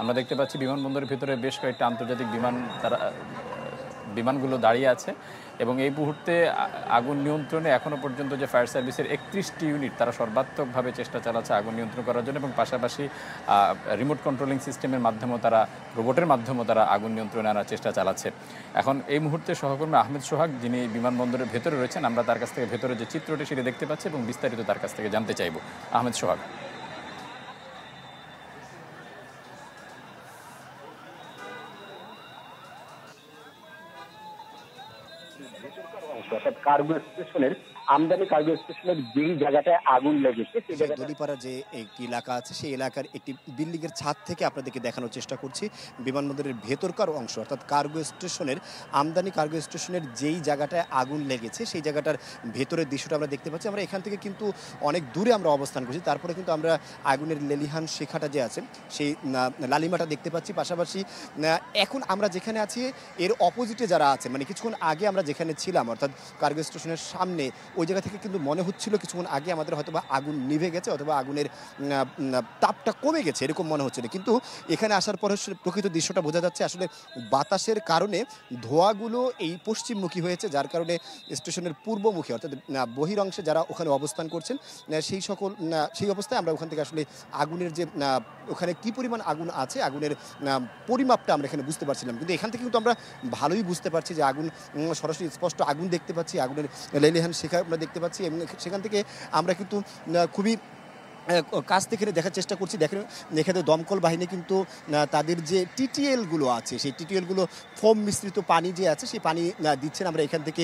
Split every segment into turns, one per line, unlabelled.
আমরা দেখতে পাচ্ছি বিমানবন্দরের ভিতরে বেশ কয়েকটা আন্তর্জাতিক বিমানগুলো দাঁড়িয়ে আছে এবং এই মুহূর্তে আগুন নিয়ন্ত্রণে এখনও পর্যন্ত যে ফায়ার সার্ভিসের 31টি ইউনিট তারা সর্বাত্মকভাবে চেষ্টা চালাচ্ছে আগুন নিয়ন্ত্রণ করার জন্য এবং পাশাপাশি রিমোট কন্ট্রোলিং সিস্টেমের মাধ্যমেও রোবটের মাধ্যমেও তারা আগুন নিয়ন্ত্রণে আনার চেষ্টা চালাচ্ছে। এখন এই মুহূর্তে সহকর্মী আহমেদ সোহাগ, যিনি বিমানবন্দরের ভেতরে রয়েছেন, আমরা তার কাছ থেকে ভেতরে যে চিত্রটি সেটি দেখতে পাচ্ছি এবং বিস্তারিত তার কাছ থেকে জানতে চাইব। আহমেদ সোহাগ।
অর্থাৎ কার্গো স্টেশনের আমদানি কার্গো স্টেশনের যেই জায়গাটায় আগুন লেগেছে সেই জায়গাটা
দলিপাড়া যে একটি এলাকা আছে সেই এলাকার একটি বিল্ডিং এর ছাদ থেকে আপনাদেরকে দেখানোর চেষ্টা করছি বিমানবন্দরের ভেতরকার অংশ অর্থাৎ কার্গো স্টেশনের আমদানি কার্গো স্টেশনের যেই জায়গাটায় আগুন লেগেছে সেই জায়গাটার ভেতরের দৃশ্যটা আমরা দেখতে পাচ্ছি। আমরা এখান থেকে কিন্তু অনেক দূরে আমরা অবস্থান করছি, তারপরে কিন্তু আমরা আগুনের লেলিহান শিখাটা যে আছে সেই লালিমাটা দেখতে পাচ্ছি। পাশাপাশি এখন আমরা যেখানে আছি এর অপোজিটে যারা আছে, মানে কিছুক্ষণ আগে আমরা যেখানে ছিলাম অর্থাৎ কার্গো স্টেশনের সামনে ওই জায়গা থেকে কিন্তু মনে হচ্ছিল কিছুক্ষণ আগে আমাদের হয়তো বা আগুন নিভে গেছে অথবা আগুনের তাপটা কমে গেছে এরকম মনে হচ্ছিল, কিন্তু এখানে আসার পরে প্রকৃত দৃশ্যটা বোঝা যাচ্ছে আসলে বাতাসের কারণে ধোঁয়াগুলো এই পশ্চিমমুখী হয়েছে, যার কারণে স্টেশনের পূর্বমুখী অর্থাৎ বহির অংশে যারা ওখানে অবস্থান করছেন সেই অবস্থায় আমরা ওখান থেকে আসলে আগুনের যে ওখানে কি পরিমাণ আগুন আছে আগুনের পরিমাপটা আমরা এখানে বুঝতে পারছিলাম, কিন্তু এখান থেকে কিন্তু আমরা ভালোই বুঝতে পারছি যে আগুন সরাসরি স্পষ্ট আগুন দেখতে পাচ্ছি, আগুনের লেলিহান শিখা আমরা দেখতে পাচ্ছি এবং সেখান থেকে আমরা কিন্তু খুবই কাছ থেকে দেখার চেষ্টা করছি। এখানে দমকল বাহিনী কিন্তু তাদের যে টিটিএলগুলো আছে সেই টিটিএলগুলো ফোম মিশ্রিত পানি যে আছে সেই পানি দিচ্ছেন। আমরা এখান থেকে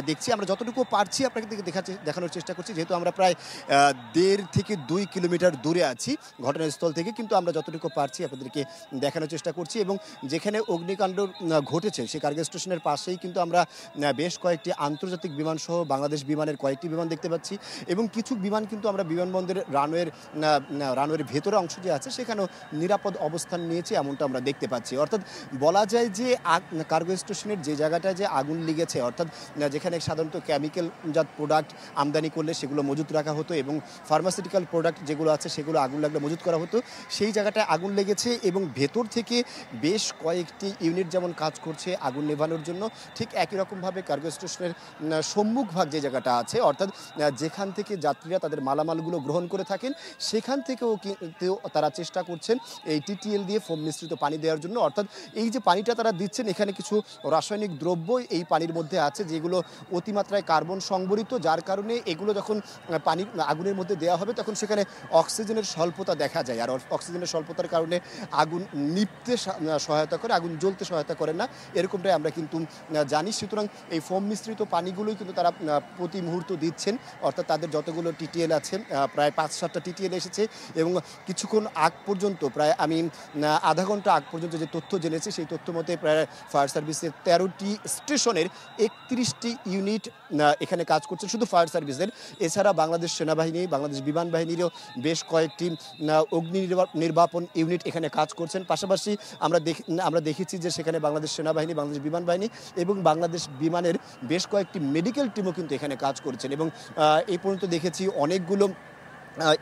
দেখছি, আমরা যতটুকু পারছি আপনাকে দেখানোর চেষ্টা করছি, যেহেতু আমরা প্রায় 1.5 থেকে 2 কিলোমিটার দূরে আছি ঘটনাস্থল থেকে, কিন্তু আমরা যতটুকু পারছি আপনাদেরকে দেখানোর চেষ্টা করছি। এবং যেখানে অগ্নিকাণ্ড ঘটেছে সেই কার্গো স্টেশনের পাশেই কিন্তু আমরা বেশ কয়েকটি আন্তর্জাতিক বিমান সহ বাংলাদেশ বিমানের কয়েকটি বিমান দেখতে পাচ্ছি এবং কিছু বিমান কিন্তু আমরা বিমানবন্দরের রানওয়ের ভেতরে অংশ যে আছে সেখানেও নিরাপদ অবস্থান নিয়েছে এমনটা আমরা দেখতে পাচ্ছি। অর্থাৎ বলা যায় যে কার্গো স্টেশনের যে জায়গাটায় যে আগুন লেগেছে অর্থাৎ যেখানে সাধারণত কেমিক্যালজাত প্রোডাক্ট আমদানি করলে সেগুলো মজুত রাখা হতো এবং ফার্মাসিউটিক্যাল প্রোডাক্ট যেগুলো আছে সেগুলো আগুন লাগলে মজুত করা হতো, সেই জায়গাটায় আগুন লেগেছে এবং ভেতর থেকে বেশ কয়েকটি ইউনিট যেমন কাজ করছে আগুন নেভানোর জন্য, ঠিক একই রকমভাবে কার্গো স্টেশনের সম্মুখভাগ যে জায়গাটা আছে অর্থাৎ যেখান থেকে যাত্রীরা তাদের মালামালগুলো গ্রহণ করে থাকেন সেখান থেকেও কিন্তু তারা চেষ্টা করছেন এই টিটিএল দিয়ে ফোম মিশ্রিত পানি দেওয়ার জন্য। অর্থাৎ এই যে পানিটা তারা দিচ্ছেন এখানে কিছু রাসায়নিক দ্রব্য এই পানির মধ্যে আছে যেগুলো অতিমাত্রায় কার্বন সংবলিত, যার কারণে এগুলো যখন পানি আগুনের মধ্যে দেওয়া হবে তখন সেখানে অক্সিজেনের স্বল্পতা দেখা যায়, আর অক্সিজেনের স্বল্পতার কারণে আগুন নিভতে সহায়তা করে, আগুন জ্বলতে সহায়তা করে না, এরকমটাই আমরা কিন্তু জানি। সুতরাং এই ফোম মিশ্রিত পানিগুলোই কিন্তু তারা প্রতি মুহূর্ত দিচ্ছেন, অর্থাৎ তাদের যতগুলো টিটিএল আছে প্রায় 5-7টা টিটিএল এসেছে এবং কিছুক্ষণ আগ পর্যন্ত প্রায় আমি আধা ঘন্টা আগ পর্যন্ত যে তথ্য জেনেছি সেই তথ্য মতে প্রায় ফায়ার সার্ভিসের 13টি স্টেশনের 31টি ইউনিট এখানে কাজ করছে শুধু ফায়ার সার্ভিসের। এছাড়া বাংলাদেশ সেনাবাহিনী, বাংলাদেশ বিমান বাহিনীরও বেশ কয়েকটি অগ্নি নির্বাপন ইউনিট এখানে কাজ করছেন। পাশাপাশি আমরা দেখেছি যে সেখানে বাংলাদেশ সেনাবাহিনী, বাংলাদেশ বিমান বাহিনী এবং বাংলাদেশ বিমানের বেশ কয়েকটি মেডিকেল টিমও কিন্তু এখানে কাজ করছেন এবং এই পর্যন্ত দেখেছি অনেকগুলো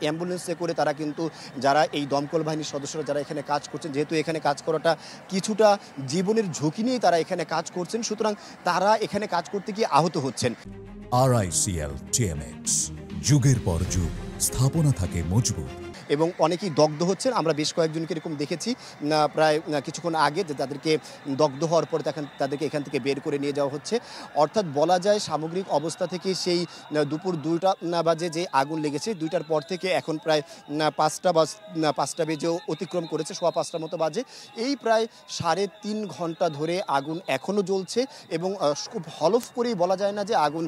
অ্যাম্বুলেন্সে করে তারা কিন্তু যারা এই দমকল বাহিনীর সদস্যরা যারা এখানে কাজ করছেন, যেহেতু এখানে কাজ করাটা কিছুটা জীবনের ঝুঁকি নিয়েই তারা এখানে কাজ করছেন, সুতরাং তারা এখানে কাজ করতে গিয়ে আহত হচ্ছেন।
RICL TMX, যুগের পর যুগ স্থাপনা থাকে মজবুত
এবং অনেকেই দগ্ধ হচ্ছেন। আমরা বেশ কয়েকজনকে এরকম দেখেছি প্রায় কিছুক্ষণ আগে যে তাদেরকে দগ্ধ হওয়ার পরে তাদেরকে এখান থেকে বের করে নিয়ে যাওয়া হচ্ছে। অর্থাৎ বলা যায় সামগ্রিক অবস্থা থেকে সেই দুপুর 2টা বাজে যে আগুন লেগেছে 2টার পর থেকে এখন প্রায় 5টা বেজেও অতিক্রম করেছে, 5:15 মতো বাজে, এই প্রায় 3.5 ঘন্টা ধরে আগুন এখনও জ্বলছে এবং খুব হলফ করেই বলা যায় না যে আগুন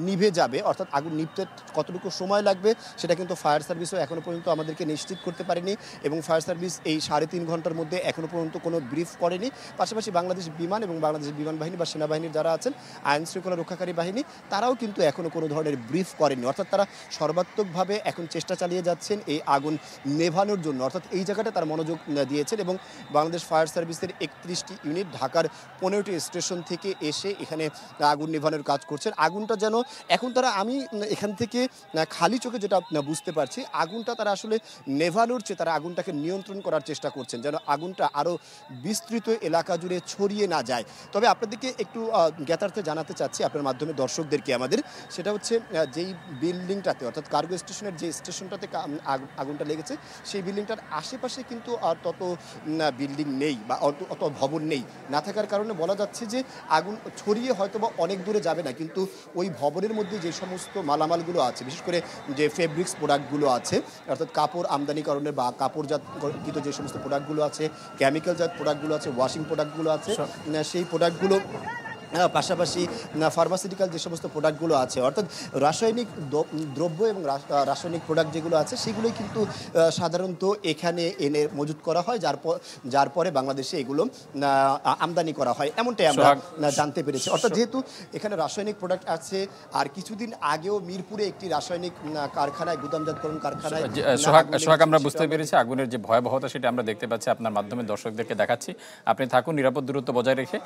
নিভে যাবে, অর্থাৎ আগুন নিভতে কতটুকু সময় লাগবে সেটা কিন্তু ফায়ার সার্ভিসও এখনও পর্যন্ত আমাদেরকে নিশ্চিত করতে পারেনি এবং ফায়ার সার্ভিস এই 3.5 ঘন্টার মধ্যে এখনও পর্যন্ত কোনো ব্রিফ করেনি। পাশাপাশি বাংলাদেশ বিমান এবং বাংলাদেশ বিমান বাহিনী বা সেনাবাহিনীর যারা আছেন আইন শৃঙ্খলা রক্ষাকারী বাহিনী তারাও কিন্তু এখনও কোনো ধরনের ব্রিফ করেনি, অর্থাৎ তারা সর্বাত্মকভাবে এখন চেষ্টা চালিয়ে যাচ্ছেন এই আগুন নেভানোর জন্য, অর্থাৎ এই জায়গাটা তারা মনোযোগ দিয়েছেন এবং বাংলাদেশ ফায়ার সার্ভিসের 31টি ইউনিট ঢাকার 15টি স্টেশন থেকে এসে এখানে আগুন নেভানোর কাজ করছেন। আগুনটা যেন এখন আমি এখান থেকে খালি চোখে যেটা বুঝতে পারছি, আগুনটা তারা আসলে আসলে নেভানোর চেয়ে তারা আগুনটাকে নিয়ন্ত্রণ করার চেষ্টা করছেন, যেন আগুনটা আরও বিস্তৃত এলাকা জুড়ে ছড়িয়ে না যায়। তবে আপনাদেরকে একটু জ্ঞাতার্থে জানাতে চাচ্ছি আপনার মাধ্যমে দর্শকদেরকে আমাদের, সেটা হচ্ছে যেই বিল্ডিংটাতে অর্থাৎ কার্গো স্টেশনের যে স্টেশনটাতে আগুনটা লেগেছে সেই বিল্ডিংটার আশেপাশে কিন্তু আর তত বিল্ডিং নেই বা অত ভবন নেই। না থাকার কারণে বলা যাচ্ছে যে আগুন ছড়িয়ে হয়তো বা অনেক দূরে যাবে না, কিন্তু ওই ভবনের মধ্যে যে সমস্ত মালামালগুলো আছে, বিশেষ করে যে ফেব্রিক্স প্রোডাক্টগুলো আছে অর্থাৎ কাপড় আমদানিকরণের বা কাপড়জাত যে সমস্ত প্রোডাক্টগুলো আছে, কেমিক্যালজাত প্রোডাক্টগুলো আছে, ওয়াশিং প্রোডাক্টগুলো আছে, সেই প্রোডাক্টগুলো পাশাপাশি ফার্মাসিউটিক্যাল যে সমস্ত প্রোডাক্টগুলো আছে অর্থাৎ রাসায়নিক দ্রব্য এবং রাসায়নিক প্রোডাক্ট যেগুলো আছে সেগুলোই কিন্তু সাধারণত এখানে এনে মজুত করা হয়, যার পরে বাংলাদেশে এগুলো আমদানি করা হয়, এমনটাই আমরা জানতে পেরেছি। অর্থাৎ যেহেতু এখানে রাসায়নিক প্রোডাক্ট আছে, আর কিছুদিন আগেও মিরপুরে একটি রাসায়নিক কারখানায়, গুদামজাতকরণ কারখানায়
সোহাগ, আমরা বুঝতে পেরেছি আগুনের যে ভয়াবহতা সেটা আমরা দেখতে পাচ্ছি, আপনার মাধ্যমে দর্শকদেরকে দেখাচ্ছি। আপনি থাকুন নিরাপদ দূরত্ব বজায় রেখে।